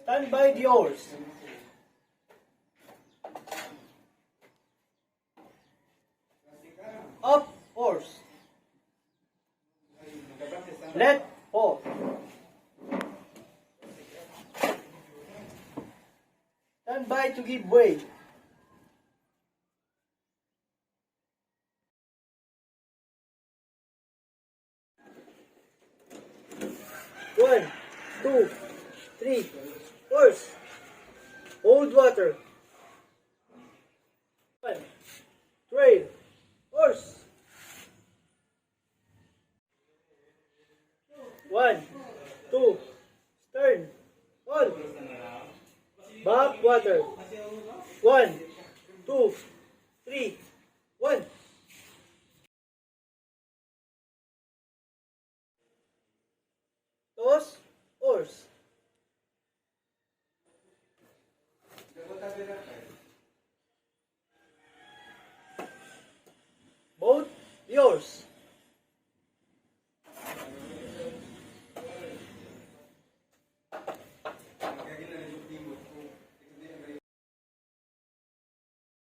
Stand by the oars. Up oars. Let fall. Stand by to give way. One, two, three, oars. Hold water. One, trail, oars. One, two, stern, on. Back water. One, two, three, one. Toss, oars. Both yours.